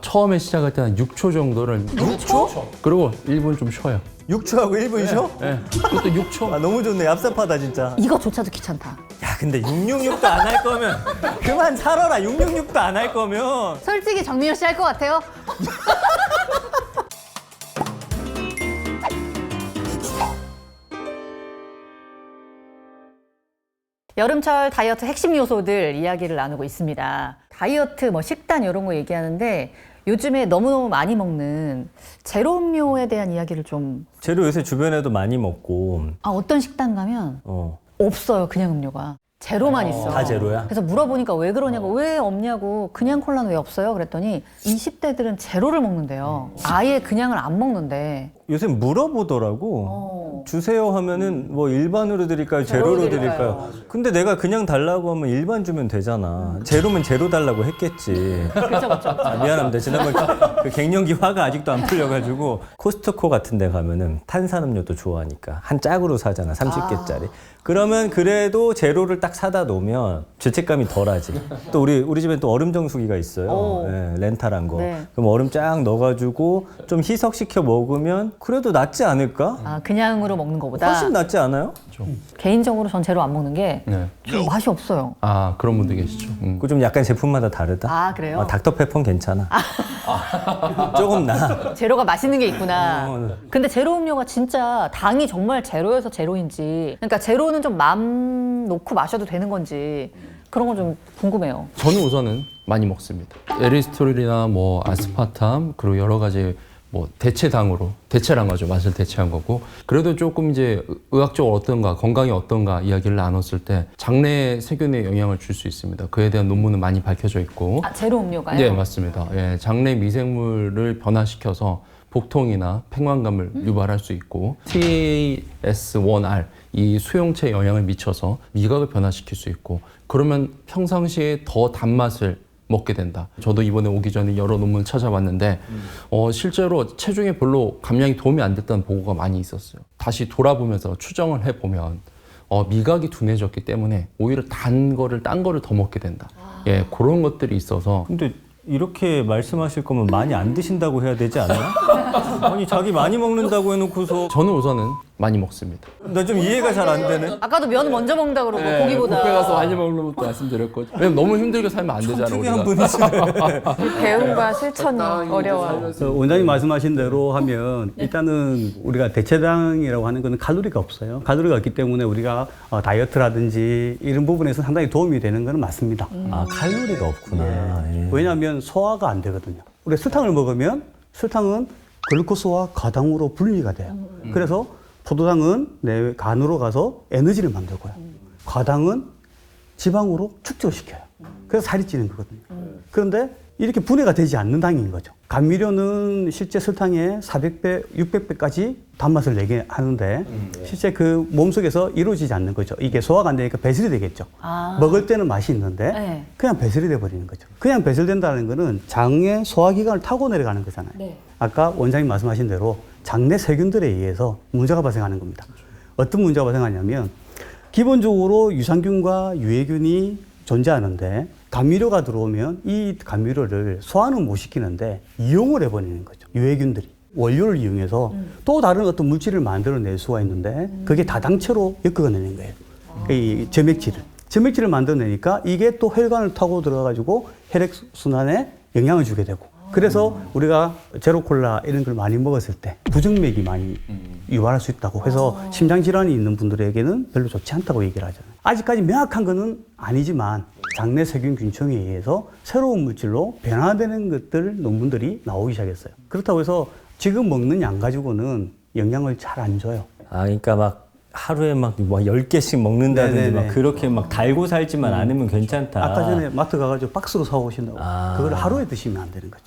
처음에 시작할 때 한 6초 정도를 6초? 그리고 1분 좀 쉬어요. 6초하고 1분 쉬어? 네. 그것도 6초. 아, 너무 좋네. 얍삽하다 진짜. 이거조차도 귀찮다. 야, 근데 666도 안 할 거면 그만 살아라. 666도 안 할 거면. 솔직히 정민호 씨 할 것 같아요? 여름철 다이어트 핵심 요소들 이야기를 나누고 있습니다. 다이어트, 뭐 식단 이런 거 얘기하는데 요즘에 너무너무 많이 먹는 제로 음료에 대한 이야기를 좀. 재료 요새 주변에도 많이 먹고. 어떤 식당 가면 없어요, 그냥 음료가. 제로만 있어. 다 제로야? 그래서 물어보니까 왜 그러냐고, 왜 없냐고, 그냥 콜라는 왜 없어요? 그랬더니 20대들은 제로를 먹는데요. 아예 그냥을 안 먹는데. 요새 물어보더라고. 주세요 하면은 뭐 일반으로 드릴까요? 제로로 드릴까요? 근데 내가 그냥 달라고 하면 일반 주면 되잖아. 제로면 제로 달라고 했겠지. 그렇죠, 그렇죠. 아, 미안합니다. 지난번 그 갱년기 화가 아직도 안 풀려가지고 코스트코 같은 데 가면은 탄산음료도 좋아하니까 한 짝으로 사잖아. 30개짜리. 그러면 그래도 제로를 딱 사다 놓으면 죄책감이 덜하지. 또 우리 집엔 또 얼음 정수기가 있어요. 네, 렌탈한 거. 네. 그럼 얼음 쫙 넣어가지고 좀 희석시켜 먹으면 그래도 낫지 않을까? 그냥으로 먹는 것보다. 훨씬 낫지 않아요? 개인적으로 전 제로 안 먹는 게 네. 좀 맛이 없어요. 아, 그런 분들 계시죠. 그 좀 약간 제품마다 다르다? 그래요? 닥터페퍼는 괜찮아. 조금 나. 제로가 맛있는 게 있구나. 네. 근데 제로 음료가 진짜 당이 정말 제로여서 제로인지, 그러니까 제로는 좀 맘 놓고 마셔도 되는 건지 그런 건 좀 궁금해요. 저는 우선은 많이 먹습니다. 에리스토릴이나 뭐 아스파탐 그리고 여러 가지 뭐 대체당으로 대체란 거죠. 맛을 대체한 거고. 그래도 조금 이제 의학적으로 어떤가, 건강이 어떤가 이야기를 나눴을 때 장내 세균에 영향을 줄 수 있습니다. 그에 대한 논문은 많이 밝혀져 있고. 제로 음료가요? 네, 맞습니다. 예, 장내 미생물을 변화시켜서 복통이나 팽만감을 유발할 수 있고 TAS1R 이 수용체에 영향을 미쳐서 미각을 변화시킬 수 있고 그러면 평상시에 더 단맛을 먹게 된다. 저도 이번에 오기 전에 여러 논문을 찾아봤는데 실제로 체중에 별로 감량이 도움이 안 됐다는 보고가 많이 있었어요. 다시 돌아보면서 추정을 해보면 미각이 둔해졌기 때문에 오히려 딴 거를 더 먹게 된다. 예, 그런 것들이 있어서. 근데 이렇게 말씀하실 거면 많이 안 드신다고 해야 되지 않아요? 아니 자기 많이 먹는다고 해놓고서 저는 우선은 많이 먹습니다. 나 좀 이해가 잘 안 되네. 아까도 면 먼저 먹는다 그러고 고기보다. 뷔페 가서 많이 먹는 것도 말씀드렸거든요. 왜냐면 너무 힘들게 살면 안 되잖아. 특이한 우리가. 분이시네. 배움과 실천이 어려워요. 원장님 말씀하신 대로 하면 일단은 우리가 대체당이라고 하는 것은 칼로리가 없어요. 칼로리가 없기 때문에 우리가 다이어트라든지 이런 부분에서 상당히 도움이 되는 것은 맞습니다. 아 칼로리가 없구나. 예. 왜냐하면 소화가 안 되거든요. 우리가 설탕을 먹으면 설탕은 글루코스와 과당으로 분리가 돼요. 그래서 포도당은 내 간으로 가서 에너지를 만들고요. 과당은 지방으로 축적시켜요. 그래서 살이 찌는 거거든요. 그런데 이렇게 분해가 되지 않는 당인 거죠. 감미료는 실제 설탕의 400배, 600배까지 단맛을 내게 하는데 실제 그 몸속에서 이루어지지 않는 거죠. 이게 소화가 안 되니까 배설이 되겠죠. 먹을 때는 맛이 있는데 네. 그냥 배설이 돼버리는 거죠. 그냥 배설된다는 거는 장의 소화기관을 타고 내려가는 거잖아요. 네. 아까 원장님 말씀하신 대로 장내 세균들에 의해서 문제가 발생하는 겁니다. 어떤 문제가 발생하냐면 기본적으로 유산균과 유해균이 존재하는데 감미료가 들어오면 이 감미료를 소화는 못 시키는데 이용을 해버리는 거죠. 유해균들이 원료를 이용해서 또 다른 어떤 물질을 만들어낼 수가 있는데 그게 다당체로 엮어내는 거예요. 이 점액질을 만들어내니까 이게 또 혈관을 타고 들어가가지고 혈액순환에 영향을 주게 되고 그래서 우리가 제로콜라 이런 걸 많이 먹었을 때 부정맥이 많이 유발할 수 있다고 해서 심장질환이 있는 분들에게는 별로 좋지 않다고 얘기를 하잖아요. 아직까지 명확한 거는 아니지만 장내 세균균총에 의해서 새로운 물질로 변화되는 것들 논문들이 나오기 시작했어요. 그렇다고 해서 지금 먹는 양 가지고는 영향을 잘 안 줘요. 아 그러니까 막 하루에 막 10개씩 먹는다든지 네네네. 막 그렇게 막 달고 살지만 않으면 괜찮다. 아까 전에 마트 가가지고 박스로 사오신다고. 그걸 하루에 드시면 안 되는 거죠.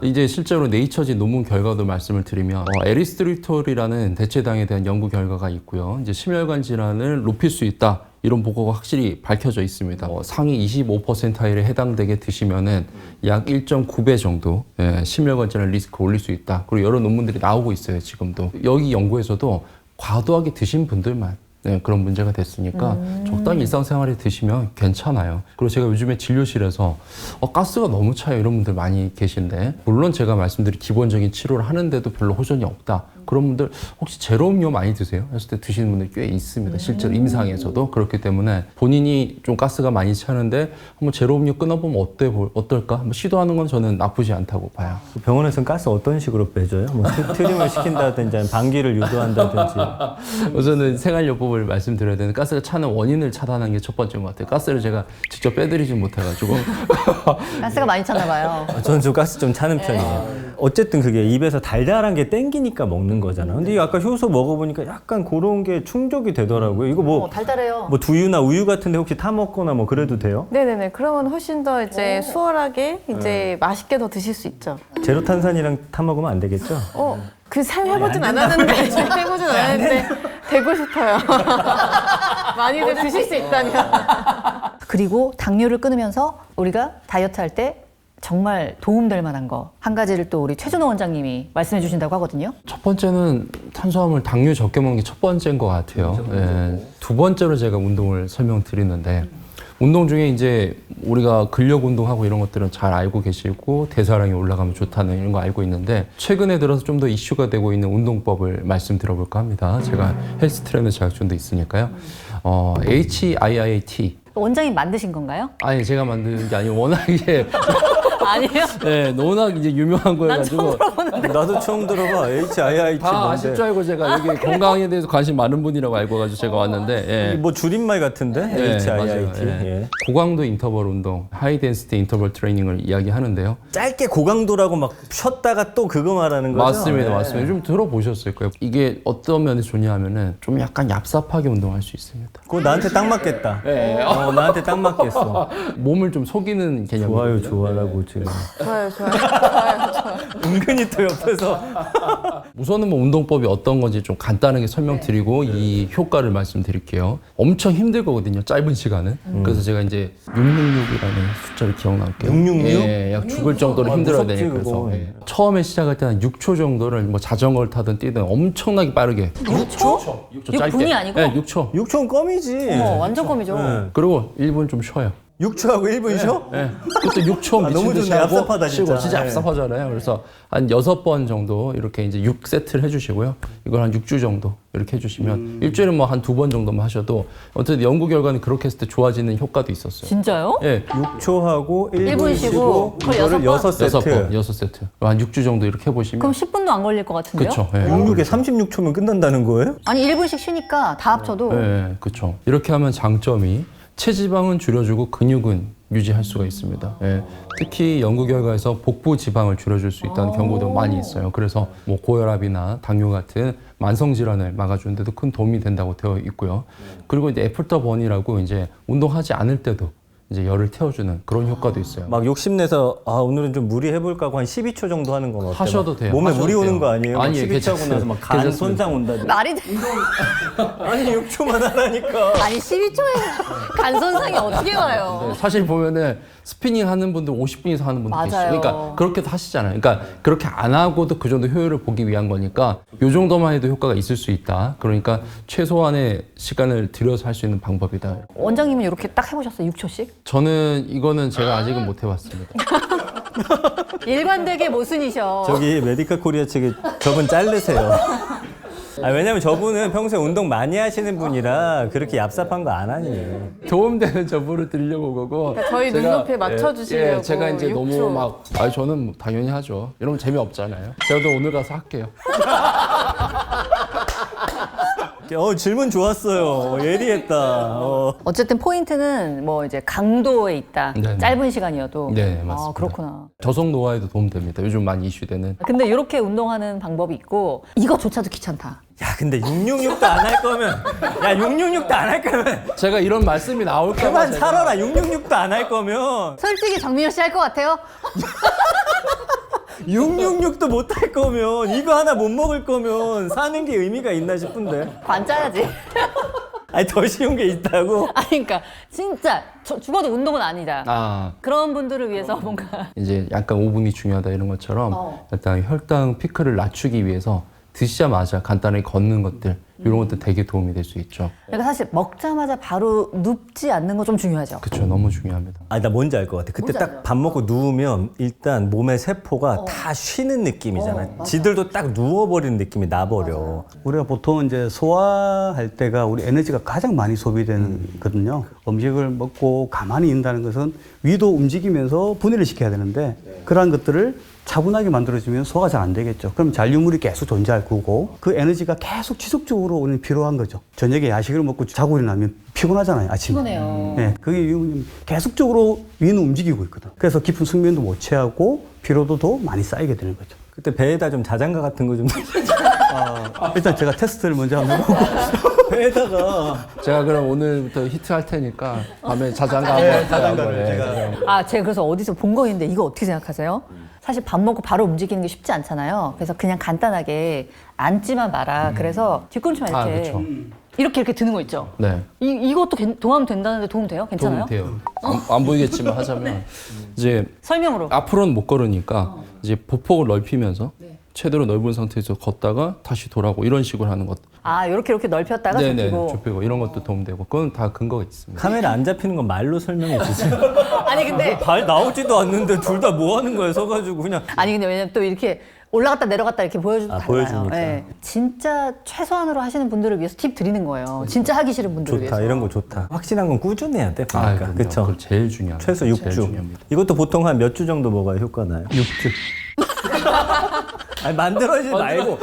이제 실제로 네이처지 논문 결과도 말씀을 드리면 에리스트리톨이라는 대체당에 대한 연구 결과가 있고요. 이제 심혈관 질환을 높일 수 있다. 이런 보고가 확실히 밝혀져 있습니다. 상위 25%에 해당되게 드시면은 약 1.9배 정도 심혈관 질환 리스크 올릴 수 있다. 그리고 여러 논문들이 나오고 있어요. 지금도. 여기 연구에서도 과도하게 드신 분들만 네, 그런 문제가 됐으니까 적당히 일상생활에 드시면 괜찮아요. 그리고 제가 요즘에 진료실에서 가스가 너무 차요 이런 분들 많이 계신데 물론 제가 말씀드린 기본적인 치료를 하는데도 별로 호전이 없다. 그런 분들 혹시 제로음료 많이 드세요? 했을 때 드시는 분들 꽤 있습니다. 실제로 임상에서도. 그렇기 때문에 본인이 좀 가스가 많이 차는데 한번 제로음료 끊어보면 어떨까? 한번 시도하는 건 저는 나쁘지 않다고 봐요. 병원에서는 가스 어떤 식으로 빼줘요? 뭐 트림을 시킨다든지 아니면 방귀를 유도한다든지. 우선은 생활요법을 말씀드려야 되는 가스가 차는 원인을 차단하는 게 첫 번째인 것 같아요. 가스를 제가 직접 빼드리진 못해가지고 가스가 많이 찼나 봐요. 저는 좀 가스 좀 차는 편이에요. 어쨌든 그게 입에서 달달한 게 땡기니까 먹는 거잖아. 근데 아까 효소 먹어보니까 약간 그런 게 충족이 되더라고요. 이거 뭐, 달달해요. 뭐 두유나 우유 같은데 혹시 타 먹거나 뭐 그래도 돼요? 네네네. 그러면 훨씬 더 이제 수월하게 이제 맛있게 더 드실 수 있죠. 제로 탄산이랑 타 먹으면 안 되겠죠? 그 사용해보진 않았는데, 해보진 않았는데, 되고 싶어요. 많이들 드실 수 있다면. 그리고 당뇨를 끊으면서 우리가 다이어트 할 때 정말 도움될 만한 거 한 가지를 또 우리 최준호 원장님이 말씀해 주신다고 하거든요. 첫 번째는 탄수화물 당류 적게 먹는 게 첫 번째인 것 같아요. 예. 두 번째로 제가 운동을 설명드리는데 운동 중에 이제 우리가 근력 운동하고 이런 것들은 잘 알고 계시고 대사량이 올라가면 좋다는 이런 거 알고 있는데 최근에 들어서 좀 더 이슈가 되고 있는 운동법을 말씀드려볼까 합니다. 제가 헬스 트레이너 자격증도 있으니까요. HIIT. 원장님 만드신 건가요? 아니 제가 만드는 게 아니고 워낙에 아니에요? 네, 워낙 이제 유명한 거여가지고 나도 처음 들어봐. HIIT 다 아실 줄 알고 제가 여기 건강에 대해서 관심 많은 분이라고 알고 가지고 제가 왔는데 예. 뭐 줄임말 같은데? 네, HIIT. 맞아요. 예. 예. 고강도 인터벌 운동, 하이 덴시티 인터벌 트레이닝을 이야기하는데요. 짧게 고강도라고 막 쉬었다가 또 그거 말하는 거죠? 맞습니다, 예. 맞습니다. 좀 들어보셨을 거예요. 이게 어떤 면에서 좋냐면은 좀 약간 얍삽하게 운동할 수 있습니다. 그거 나한테 딱 맞겠다. 나한테 딱 맞겠어. 몸을 좀 속이는 개념이에요. 좋아요, 좋아라고 지금. 좋아요. 은근히 또 옆에서. 우선은 뭐 운동법이 어떤 건지 좀 간단하게 설명드리고 이 효과를 말씀드릴게요. 엄청 힘들 거거든요, 짧은 시간은. 그래서 제가 이제 666이라는 숫자를 기억나올게요. 666? 예, 약 죽을 정도로 힘들어야 무섭지, 되니까. 그래서 그거. 예. 처음에 시작할 때 한 6초 정도를 뭐 자전거를 타든 뛰든 엄청나게 빠르게. 6초? 6초 짧게. 6분이 아니고? 네, 6초. 6초는 껌이지. 완전 껌이죠. 네. 그리고 1분 좀 쉬어요. 6초하고 1분 쉬어? 네. 그것도 6초 미친 너무 듯이 좋네. 하고 얍삽하다, 진짜. 쉬고 진짜 네. 얍삽하잖아요. 그래서 한 6번 정도 이렇게 이제 6세트를 해주시고요. 이걸 한 6주 정도 이렇게 해주시면 일주일에 뭐 한 2번 정도만 하셔도 어쨌든 연구 결과는 그렇게 했을 때 좋아지는 효과도 있었어요. 진짜요? 예. 6초하고 1분 1분 쉬고 쉬고 이거를 그걸 6세트. 6세트. 한 6주 정도 이렇게 해보시면. 그럼 10분도 안 걸릴 것 같은데요? 그쵸. 예. 66에 36초면 끝난다는 거예요? 아니 1분씩 쉬니까 다 합쳐도 예, 그렇죠. 이렇게 하면 장점이 체지방은 줄여주고 근육은 유지할 수가 있습니다. 예. 특히 연구 결과에서 복부 지방을 줄여줄 수 있다는 경고도 많이 있어요. 그래서 뭐 고혈압이나 당뇨 같은 만성 질환을 막아주는 데도 큰 도움이 된다고 되어 있고요. 그리고 이제 애프터번이라고 이제 운동하지 않을 때도 이제 열을 태워주는 그런 효과도 있어요. 막 욕심내서 오늘은 좀 무리해볼까 하고 한 12초 정도 하는 건 어때요? 하셔도 돼요. 몸에 하셔도 물이 오는 돼요. 거 아니에요? 막 아니에요, 12초 하고 괜찮습니다. 나서 막 간 괜찮습니다. 손상 온다든지. 말이 돼. 아니 6초만 하라니까. 아니 12초에 간손상이 어떻게 와요? 네, 사실 보면은 스피닝 하는 분들 50분 이상 하는 분들 계시죠. 맞아요. 그러니까 그렇게도 하시잖아요. 그러니까 그렇게 안 하고도 그 정도 효율을 보기 위한 거니까 요 정도만 해도 효과가 있을 수 있다. 그러니까 최소한의 시간을 들여서 할 수 있는 방법이다. 원장님은 이렇게 딱 해보셨어요? 6초씩? 저는 이거는 제가 아직은 못 해봤습니다. 일관되게 모순이셔. 저기 메디카 코리아 측에 저분 자르세요. 왜냐면 저분은 평소에 운동 많이 하시는 분이라 그렇게 얍삽한 거 안 하니. 도움되는 정보를 드리려고 그거고. 그러니까 저희 눈높이에 맞춰주시려고 예, 제가 이제 6초. 너무 막, 저는 뭐 당연히 하죠. 이러면 재미없잖아요. 저도 오늘 가서 할게요. 질문 좋았어요. 예리했다. 어쨌든 포인트는 뭐 이제 강도에 있다. 네네. 짧은 시간이어도. 네, 맞습니다. 아, 그렇구나. 저속 노화에도 도움됩니다. 요즘 많이 이슈되는. 근데 이렇게 운동하는 방법이 있고 이거조차도 귀찮다. 야 근데 666도 안 할 거면 야 666도 안 할 거면 제가 이런 말씀이 나올까 봐 그만 제가 살아라. 666도 안 할 거면 솔직히 정민호 씨 할 것 같아요? 666도 못 할 거면 이거 하나 못 먹을 거면 사는 게 의미가 있나 싶은데. 관짜야지. 아니 더 쉬운 게 있다고? 아니 그러니까 진짜 죽어도 운동은 아니다. 그런 분들을 위해서 뭔가 이제 약간 5분이 중요하다 이런 것처럼 일단 혈당 피크를 낮추기 위해서 드시자마자 간단하게 걷는 것들 이런 것도 되게 도움이 될 수 있죠. 그러니까 사실 먹자마자 바로 눕지 않는 거 좀 중요하죠. 그렇죠. 너무 중요합니다. 나 뭔지 알 것 같아. 그때 뭔지 딱 알죠? 밥 먹고 누우면 일단 몸의 세포가 다 쉬는 느낌이잖아. 지들도 딱 누워버리는 느낌이 나버려. 우리가 보통 이제 소화할 때가 우리 에너지가 가장 많이 소비되거든요. 음식을 먹고 가만히 있는다는 것은 위도 움직이면서 분해를 시켜야 되는데 그러한 것들을 차분하게 만들어주면 소화가 잘 안 되겠죠. 그럼 잔류물이 계속 존재할 거고 그 에너지가 계속 지속적으로 우리는 필요한 거죠. 저녁에 야식을 먹고 자고 일어나면 피곤하잖아요, 아침에. 피곤해요. 네, 그게 이유는 계속적으로 위는 움직이고 있거든. 그래서 깊은 숙면도 못 취하고 피로도 더 많이 쌓이게 되는 거죠. 그때 배에다 좀 자장가 같은 거 좀 일단 제가 테스트를 먼저 한번 해보고 배에다가 제가 그럼 오늘부터 히트 할 테니까 밤에 자장가 한번 자장가를 제가 제가 그래서 어디서 본 거 있는데 이거 어떻게 생각하세요? 사실 밥 먹고 바로 움직이는 게 쉽지 않잖아요. 그래서 그냥 간단하게 앉지만 마라. 그래서 뒤꿈치만 이렇게 그렇죠. 이렇게 드는 거 있죠. 네. 이것도 도움 된다는데 도움 돼요? 괜찮아요? 도움이 돼요. 안 보이겠지만 하자면 이제 설명으로. 앞으로는 못 걸으니까 이제 보폭을 넓히면서 최대로 넓은 상태에서 걷다가 다시 돌아오고 이런 식으로 하는 것. 이렇게 넓혔다가 네네. 좁히고. 좁히고 이런 것도 도움되고 그건 다 근거가 있습니다. 카메라 안 잡히는 건 말로 설명해 주세요. 아니 근데 발 나오지도 않는데 둘 다 뭐 하는 거야 서가지고 그냥. 왜냐면 또 이렇게 올라갔다 내려갔다 이렇게 보여주면 달라요. 보여주니까. 네. 진짜 최소한으로 하시는 분들을 위해서 팁 드리는 거예요. 진짜 하기 싫은 분들을 좋다 위해서. 이런 거 좋다. 확실한 건 꾸준해야 돼. 보니까 그럼요. 그렇죠. 그걸 제일 중요합니다. 최소 제일 6주. 중요합니다. 이것도 보통 한 몇 주 정도 먹어야 효과 나요? 6주. 아니 만들어지지 말고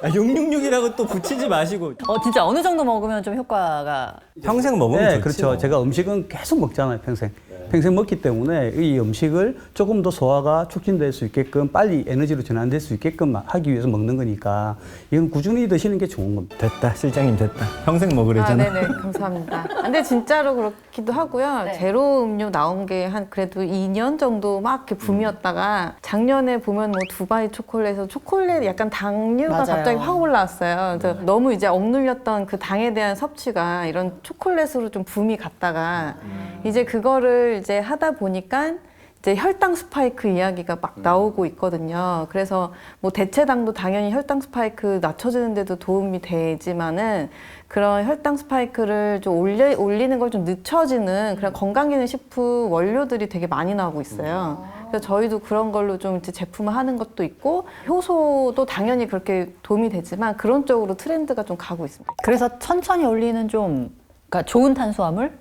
666이라고 또 붙이지 마시고 진짜 어느 정도 먹으면 좀 효과가. 평생 먹으면 네, 좋지. 그렇죠. 뭐. 제가 음식은 계속 먹잖아요, 평생. 평생 먹기 때문에 이 음식을 조금 더 소화가 촉진될 수 있게끔 빨리 에너지로 전환될 수 있게끔 하기 위해서 먹는 거니까 이건 꾸준히 드시는 게 좋은 겁니다. 됐다 실장님 됐다. 평생 먹으래잖아. 네네 감사합니다. 근데 진짜로 그렇기도 하고요. 네. 제로 음료 나온 게 한 그래도 2년 정도 막 이렇게 붐이었다가 작년에 보면 뭐 두바이 초콜릿에서 초콜릿 약간 당류가 맞아요. 갑자기 확 올라왔어요. 그래서 너무 이제 억눌렸던 그 당에 대한 섭취가 이런 초콜릿으로 좀 붐이 갔다가 이제 그거를 이제 하다 보니까 이제 혈당 스파이크 이야기가 막 나오고 있거든요. 그래서 뭐 대체당도 당연히 혈당 스파이크 낮춰주는 데도 도움이 되지만은 그런 혈당 스파이크를 좀 올리는 걸 좀 늦춰지는 그런 건강기능식품 원료들이 되게 많이 나오고 있어요. 그래서 저희도 그런 걸로 좀 이제 제품을 하는 것도 있고 효소도 당연히 그렇게 도움이 되지만 그런 쪽으로 트렌드가 좀 가고 있습니다. 그래서 천천히 올리는 그러니까 좋은 탄수화물?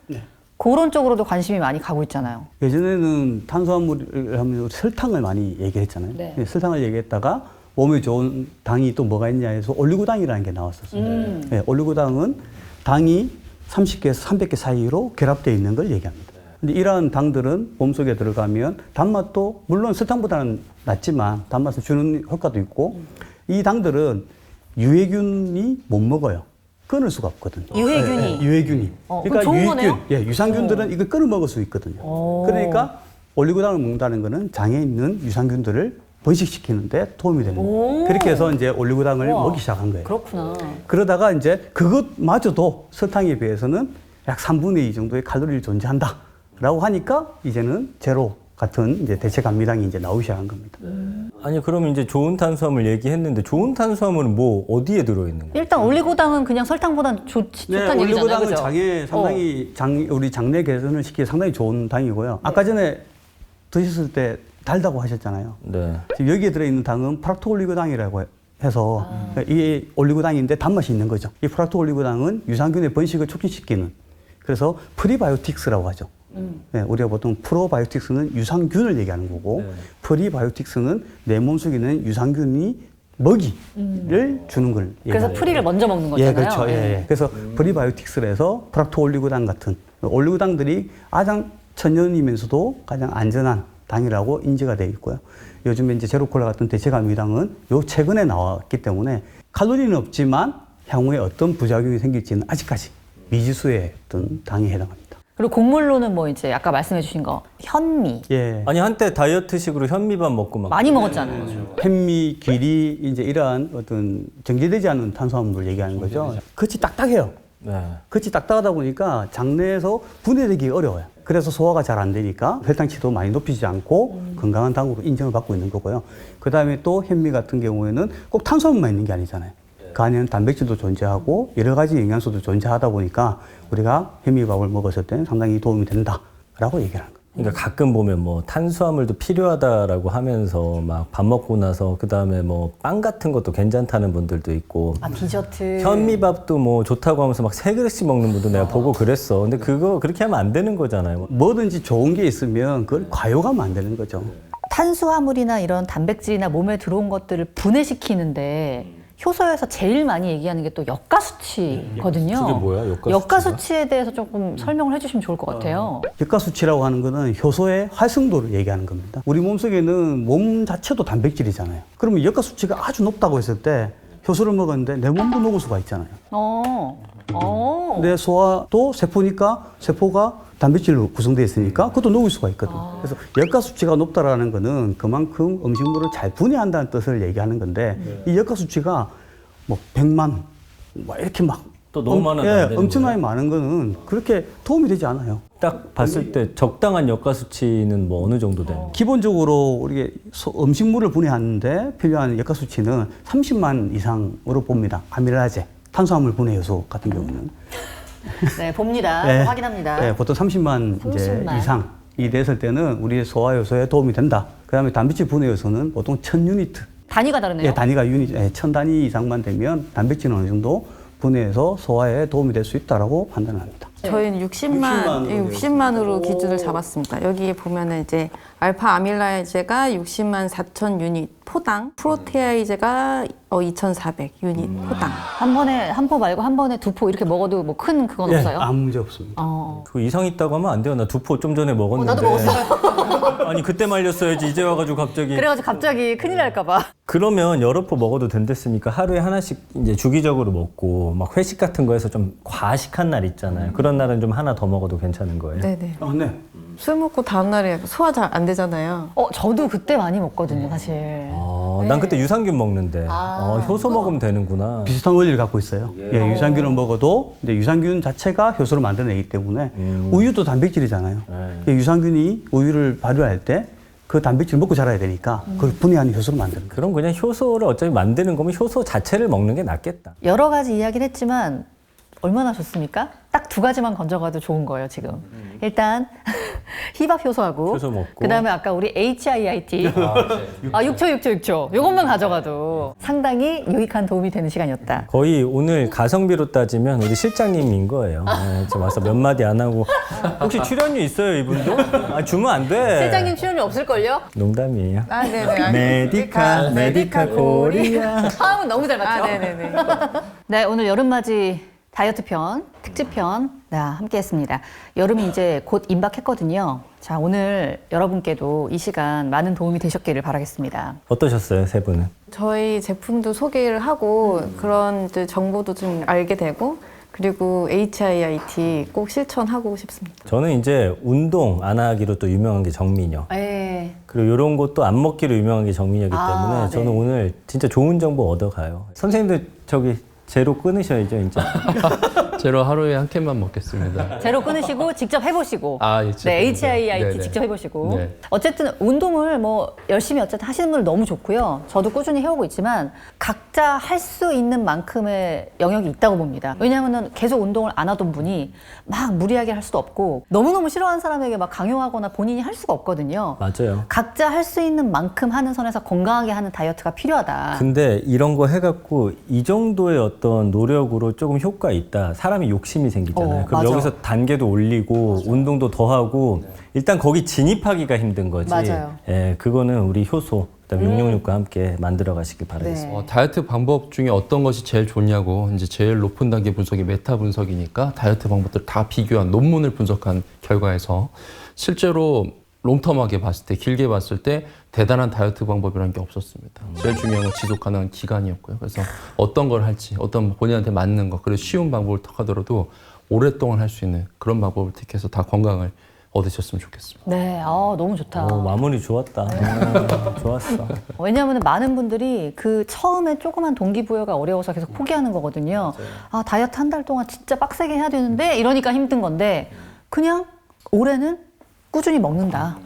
그런 쪽으로도 관심이 많이 가고 있잖아요. 예전에는 탄수화물을 하면 설탕을 많이 얘기했잖아요. 네. 설탕을 얘기했다가 몸에 좋은 당이 또 뭐가 있냐 해서 올리고당이라는 게 나왔었어요. 네, 올리고당은 당이 30개에서 300개 사이로 결합되어 있는 걸 얘기합니다. 근데 이러한 당들은 몸속에 들어가면 단맛도 물론 설탕보다는 낫지만 단맛을 주는 효과도 있고 이 당들은 유해균이 못 먹어요. 끊을 수가 없거든요. 유해균이? 네, 유해균이. 그럼 좋은 거네요? 유산균들은 이걸 끊어 먹을 수 있거든요. 그러니까 올리고당을 먹는다는 거는 장에 있는 유산균들을 번식시키는데 도움이 되는 거예요. 그렇게 해서 이제 올리고당을 먹기 시작한 거예요. 그렇구나. 그러다가 이제 그것마저도 설탕에 비해서는 약 3분의 2 정도의 칼로리를 존재한다라고 하니까 이제는 제로 같은 이제 대체 감미당이 이제 나오기 시작한 겁니다. 아니 그러면 이제 좋은 탄수화물 얘기했는데 좋은 탄수화물은 뭐 어디에 들어있는 거예요? 일단 올리고당은 그냥 설탕보단 좋다는 얘기잖아요. 올리고당은 그죠? 장에 상당히 우리 장내 개선을 시키기 상당히 좋은 당이고요. 아까 전에 드셨을 때 달다고 하셨잖아요. 네. 지금 여기에 들어있는 당은 프락토올리고당이라고 해서 이게 올리고당인데 단맛이 있는 거죠. 이 프락토올리고당은 유산균의 번식을 촉진시키는 그래서 프리바이오틱스라고 하죠. 네, 우리가 보통 프로바이오틱스는 유산균을 얘기하는 거고 프리바이오틱스는 내 몸속에 있는 유산균이 먹이를 주는 걸 그래서 얘기하는 프리를 먼저 먹는 거잖아요. 예, 그렇죠. 예. 그래서 프리바이오틱스에서 프락토올리고당 같은 올리고당들이 가장 천연이면서도 가장 안전한 당이라고 인지가 되어 있고요. 요즘에 이제 제로콜라 같은 대체감미당은 요 최근에 나왔기 때문에 칼로리는 없지만 향후에 어떤 부작용이 생길지는 아직까지 미지수의 어떤 당에 해당합니다. 그리고 곡물로는 뭐 이제 아까 말씀해 주신 거 현미 예. 아니 한때 다이어트식으로 현미밥 먹고 막 많이 먹었잖아요. 햄미, 귀리 이제 이러한 어떤 정제되지 않은 탄수화물을 얘기하는 거죠. 겉이 딱딱해요. 네. 겉이 딱딱하다 보니까 장내에서 분해되기 어려워요. 그래서 소화가 잘 안 되니까 혈당치도 많이 높이지 않고 건강한 당으로 인정을 받고 있는 거고요. 그 다음에 또 현미 같은 경우에는 꼭 탄수화물만 있는 게 아니잖아요. 그 안에는 단백질도 존재하고 여러 가지 영양소도 존재하다 보니까 우리가 현미밥을 먹었을 때는 상당히 도움이 된다라고 얘기하는 거예요. 그러니까 가끔 보면 뭐 탄수화물도 필요하다라고 하면서 막 밥 먹고 나서 그 다음에 뭐 빵 같은 것도 괜찮다는 분들도 있고 아, 디저트. 현미밥도 뭐 좋다고 하면서 막 3그릇씩 먹는 분도 내가 보고 그랬어. 근데 그거 그렇게 하면 안 되는 거잖아요. 뭐든지 좋은 게 있으면 그걸 과요가면 안 되는 거죠. 탄수화물이나 이런 단백질이나 몸에 들어온 것들을 분해시키는데 효소에서 제일 많이 얘기하는 게 또 역가수치거든요. 그게 뭐야, 역가수치가? 역가수치에 대해서 조금 설명을 해주시면 좋을 것 같아요. 역가수치라고 하는 거는 효소의 활성도를 얘기하는 겁니다. 우리 몸속에는 몸 자체도 단백질이잖아요. 그러면 역가수치가 아주 높다고 했을 때 효소를 먹었는데 내 몸도 녹을 수가 있잖아요. 내 소화도 세포니까 세포가 단백질로 구성되어 있으니까 그것도 녹일 수가 있거든. 그래서 역가수치가 높다라는 거는 그만큼 음식물을 잘 분해한다는 뜻을 얘기하는 건데 이 역가수치가 뭐 100만 뭐 이렇게 막 또 너무 많아도 안 되는 엄청나게 거예요? 많은 거는 그렇게 도움이 되지 않아요. 딱 봤을 때 적당한 역가수치는 뭐 어느 정도 되는 거예요? 기본적으로 우리 음식물을 분해하는데 필요한 역가수치는 30만 이상으로 봅니다. 아밀라제, 탄수화물 분해 요소 같은 경우는. 네, 봅니다. 네. 확인합니다. 네, 보통 30만, 이제 30만. 이상이 됐을 때는 우리 소화 요소에 도움이 된다. 그다음에 단백질 분해 요소는 보통 1000유니트. 단위가 다르네요. 예, 단위가 1000단위 이상만 되면 단백질은 어느 정도 분해해서 소화에 도움이 될 수 있다라고 판단합니다. 저희는 60만으로 기준을 잡았습니다. 여기 보면은 이제 알파 아밀라이제가 60만 4천 유닛 포당, 프로테아이제가 2,400 유닛 포당. 한 번에 한 포 말고 한 번에 2포 이렇게 먹어도 뭐 큰 그건 예, 없어요? 아무 문제 없습니다. 그거 이상 있다고 하면 안 돼요. 나 2포 좀 전에 먹었는데. 나도 먹었어요. 아니 그때 말렸어야지. 이제 와가지고 갑자기. 그래가지고 갑자기 큰일 날까봐. 그러면 여러 포 먹어도 된댔으니까 하루에 하나씩 이제 주기적으로 먹고 막 회식 같은 거에서 좀 과식한 날 있잖아요. 그런 날은 좀 하나 더 먹어도 괜찮은 거예요. 네네. 네. 술 먹고 다음날에 소화 잘 안 되잖아요. 저도 그때 많이 먹거든요, 사실. 난 그때 유산균 먹는데 효소 먹으면 되는구나. 비슷한 원리를 갖고 있어요. 예, 유산균을 먹어도 이제 유산균 자체가 효소를 만들어내기 때문에 우유도 단백질이잖아요. 예, 유산균이 우유를 발효할 때 그 단백질을 먹고 자라야 되니까 그걸 분해하는 효소를 만드는 거예요. 그럼 그냥 효소를 어차피 만드는 거면 효소 자체를 먹는 게 낫겠다. 여러 가지 이야기를 했지만 얼마나 좋습니까? 딱 2가지만 건져가도 좋은 거예요, 지금. 일단 힙합 효소하고 효소 먹고. 그다음에 아까 우리 HIIT 육초 요것만 가져가도 상당히 유익한 도움이 되는 시간이었다. 거의 오늘 가성비로 따지면 우리 실장님인 거예요. 지금 와서 몇 마디 안 하고 혹시 출연료 있어요 이분도? 주면 안 돼. 실장님 출연료 없을걸요? 농담이에요. 아, 네네. 메디카 코리아. 처음은 너무 잘 맞죠? 아, 네네네. 네, 오늘 여름맞이 다이어트 편, 특집 편, 함께 했습니다. 여름이 이제 곧 임박했거든요. 자, 오늘 여러분께도 이 시간 많은 도움이 되셨기를 바라겠습니다. 어떠셨어요 세 분은? 저희 제품도 소개를 하고 그런 이제 정보도 좀 알게 되고 그리고 HIIT 꼭 실천하고 싶습니다. 저는 이제 운동 안 하기로 또 유명한 게 정민여. 네. 그리고 이런 것도 안 먹기로 유명한 게 정민여기 때문에 네. 저는 오늘 진짜 좋은 정보 얻어가요. 선생님들 저기 제로 끊으셔야죠 이제. 제로 하루에 한 캔만 먹겠습니다. 제로 끊으시고 직접 해보시고 예, 진짜 네, 해보세요. HIIT 네네. 직접 해보시고 네. 어쨌든 운동을 뭐 열심히 어쨌든 하시는 분들 너무 좋고요. 저도 꾸준히 해오고 있지만 각자 할 수 있는 만큼의 영역이 있다고 봅니다. 왜냐하면 계속 운동을 안 하던 분이 막 무리하게 할 수도 없고 너무너무 싫어하는 사람에게 막 강요하거나 본인이 할 수가 없거든요. 맞아요. 각자 할 수 있는 만큼 하는 선에서 건강하게 하는 다이어트가 필요하다. 근데 이런 거 해갖고 이 정도의 어떤 노력으로 조금 효과 있다. 사람이 욕심이 생기잖아요. 그럼 맞아. 여기서 단계도 올리고 운동도 더 하고 일단 거기 진입하기가 힘든 거지. 맞아요. 예, 그거는 우리 효소, 그다음 666과 함께 만들어 가시길 바라겠습니다. 네. 다이어트 방법 중에 어떤 것이 제일 좋냐고 이제 제일 높은 단계 분석이 메타 분석이니까 다이어트 방법들 다 비교한 논문을 분석한 결과에서 실제로 롱텀하게 봤을 때 길게 봤을 때 대단한 다이어트 방법이라는 게 없었습니다. 제일 중요한 건 지속 가능한 기간이었고요. 그래서 어떤 걸 할지 어떤 본인한테 맞는 거 그리고 쉬운 방법을 택하더라도 오랫동안 할 수 있는 그런 방법을 택해서 다 건강을 얻으셨으면 좋겠습니다. 네, 너무 좋다. 마무리 좋았다. 좋았어. 왜냐하면 많은 분들이 그 처음에 조그만 동기부여가 어려워서 계속 포기하는 거거든요. 다이어트 한 달 동안 진짜 빡세게 해야 되는데 이러니까 힘든 건데 그냥 올해는 꾸준히 먹는다.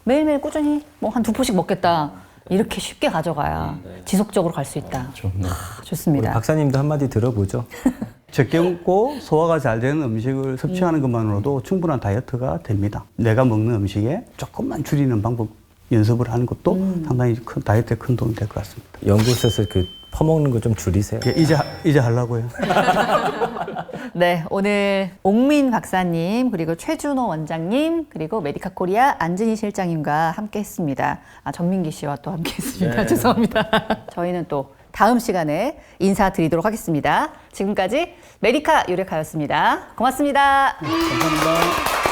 매일매일 꾸준히 뭐 한 2포씩 먹겠다. 이렇게 쉽게 가져가야 지속적으로 갈 수 있다. 그렇죠. 네. 우리 좋습니다. 박사님도 한마디 들어보죠. 적게 먹고 소화가 잘 되는 음식을 섭취하는 것만으로도 충분한 다이어트가 됩니다. 내가 먹는 음식에 조금만 줄이는 방법 연습을 하는 것도 상당히 큰 다이어트에 큰 도움이 될 것 같습니다. 연구소에서 그 퍼먹는 거 좀 줄이세요. 예, 이제 하려고요. 네, 오늘 옥민 박사님, 그리고 최준호 원장님, 그리고 메디카 코리아 안진희 실장님과 함께 했습니다. 아, 전민기 씨와 또 함께 했습니다. 죄송합니다. 저희는 또 다음 시간에 인사드리도록 하겠습니다. 지금까지 메디카 유레카였습니다. 고맙습니다. 감사합니다.